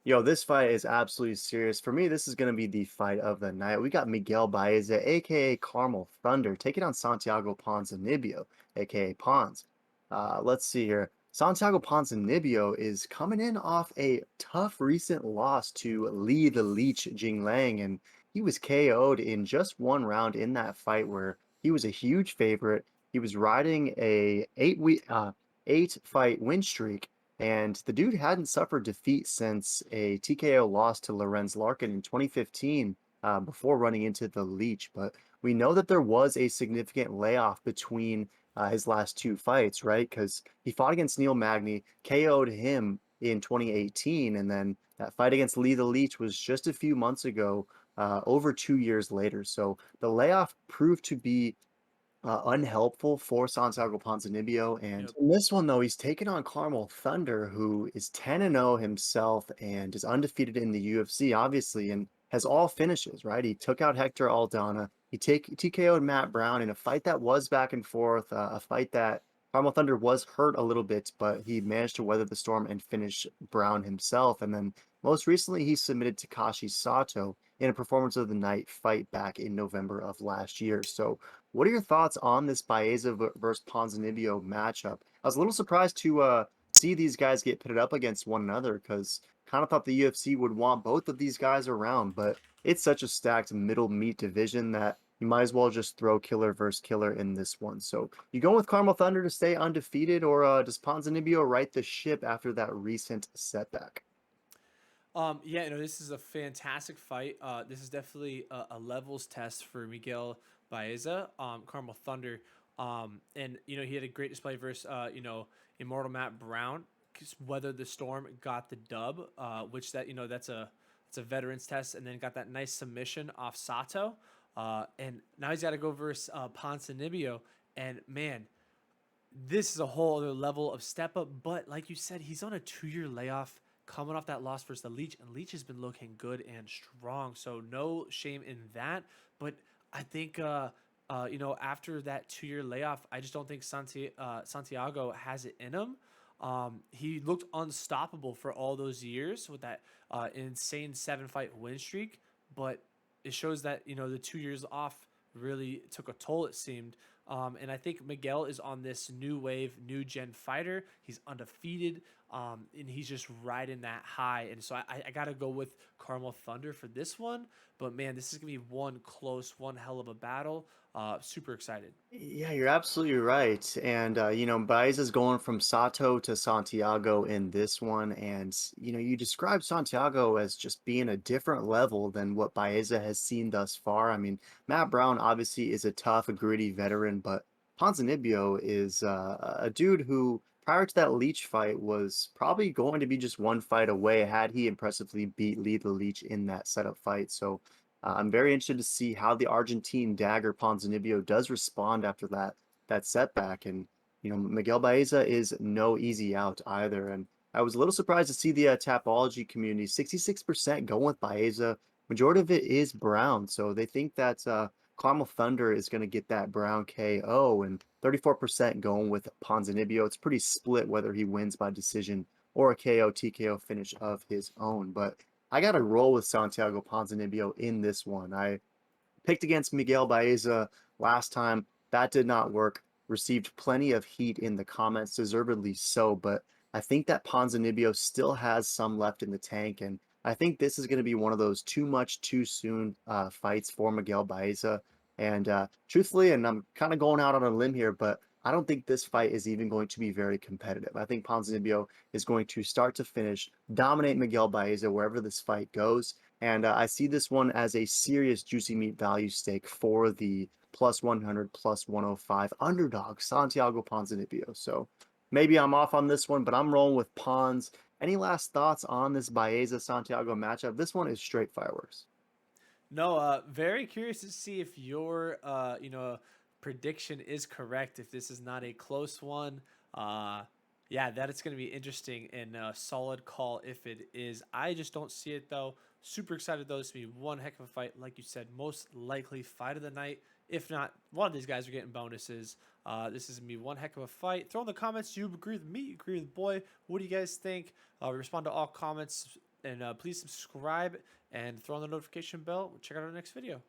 Yo, this fight is absolutely serious. For me, this is going to be the fight of the night. We got Miguel Baeza, aka Carmel Thunder, taking on Santiago Ponzinibbio, aka Pons. Let's see here. Santiago Ponzinibbio is coming in off a tough recent loss to Lee the Leech Jinglang, and he was KO'd in just one round in that fight where he was a huge favorite. He was riding a 8 fight win streak, and the dude hadn't suffered defeat since a TKO loss to Lorenz Larkin in 2015 before running into the Leech. But we know that there was a significant layoff between his last 2 fights, right? Because he fought against Neil Magny, KO'd him in 2018, and then that fight against Lee the Leech was just a few months ago, over 2 years later. So the layoff proved to be unhelpful for Santiago Ponzinibbio. And Yep. in this one, though, he's taken on Carmel Thunder, who is 10-0 himself and is undefeated in the UFC, obviously, and has all finishes, right? He took out Hector Aldana. He TKO'd Matt Brown in a fight that was back and forth, a fight that Carmel Thunder was hurt a little bit, but he managed to weather the storm and finish Brown himself. And then most recently, he submitted Takashi Sato in a performance of the night fight back in November of last year. So what are your thoughts on this Baeza versus Ponzinibbio matchup? I was a little surprised to see these guys get pitted up against one another because kind of thought the UFC would want both of these guys around, but it's such a stacked middle meat division that you might as well just throw killer versus killer in this one. So you going with Carmel Thunder to stay undefeated, or does Ponzinibbio right the ship after that recent setback? Yeah, this is a fantastic fight. This is definitely a levels test for Miguel Baeza, Carmel Thunder. And he had a great display versus Immortal Matt Brown. Weathered the storm, got the dub, which that's a veterans test, and then got that nice submission off Sato. And now he's got to go versus Ponzinibbio, and man, this is a whole other level of step up. But like you said, he's on a 2-year layoff coming off that loss versus the Leech, and Leech has been looking good and strong. So no shame in that. But I think after that 2-year layoff, I just don't think Santiago has it in him. He looked unstoppable for all those years with that insane 7 fight win streak, but it shows that the 2 years off really took a toll. It seemed. And I think Miguel is on this new wave, new gen fighter. He's undefeated, and he's just riding that high. And so I got to go with Carmel Thunder for this one. But man, this is going to be one close, one hell of a battle. Super excited. Yeah, you're absolutely right. And Baez is going from Sato to Santiago in this one. And you describe Santiago as just being a different level than what Baeza has seen thus far. I mean, Matt Brown obviously is a tough, a gritty veteran, but Ponzinibbio is a dude who, prior to that Leech fight, was probably going to be just one fight away had he impressively beat Lee the Leech in that setup fight. So I'm very interested to see how the Argentine dagger Ponzinibbio does respond after that setback. And Miguel Baeza is no easy out either. And I was a little surprised to see the Tapology community 66% going with Baeza. Majority of it is Brown, so they think that Carmel Thunder is going to get that Brown KO, and 34% going with Ponzinibbio. It's pretty split whether he wins by decision or a KO TKO finish of his own, but I got to roll with Santiago Ponzinibbio in this one. I picked against Miguel Baeza last time. That did not work. Received plenty of heat in the comments, deservedly so, but I think that Ponzinibbio still has some left in the tank, and I think this is going to be one of those too much too soon fights for Miguel Baeza. And truthfully, and I'm kind of going out on a limb here, but I don't think this fight is even going to be very competitive. I think Ponzinibbio is going to start to finish, dominate Miguel Baeza wherever this fight goes. And I see this one as a serious juicy meat value stake for the plus 100, plus 105 underdog, Santiago Ponzinibbio. So maybe I'm off on this one, but I'm rolling with Pons. Any last thoughts on this Baeza Santiago matchup? This one is straight fireworks. No, very curious to see if your prediction is correct. If this is not a close one, yeah, that it's going to be interesting and a solid call if it is. I just don't see it though. Super excited though. This to be one heck of a fight, like you said. Most likely fight of the night. If not, one of these guys are getting bonuses. This is gonna be one heck of a fight. Throw in the comments. Do you agree with me? You agree with the boy? What do you guys think? We respond to all comments And please subscribe and throw on the notification bell. Check out our next video.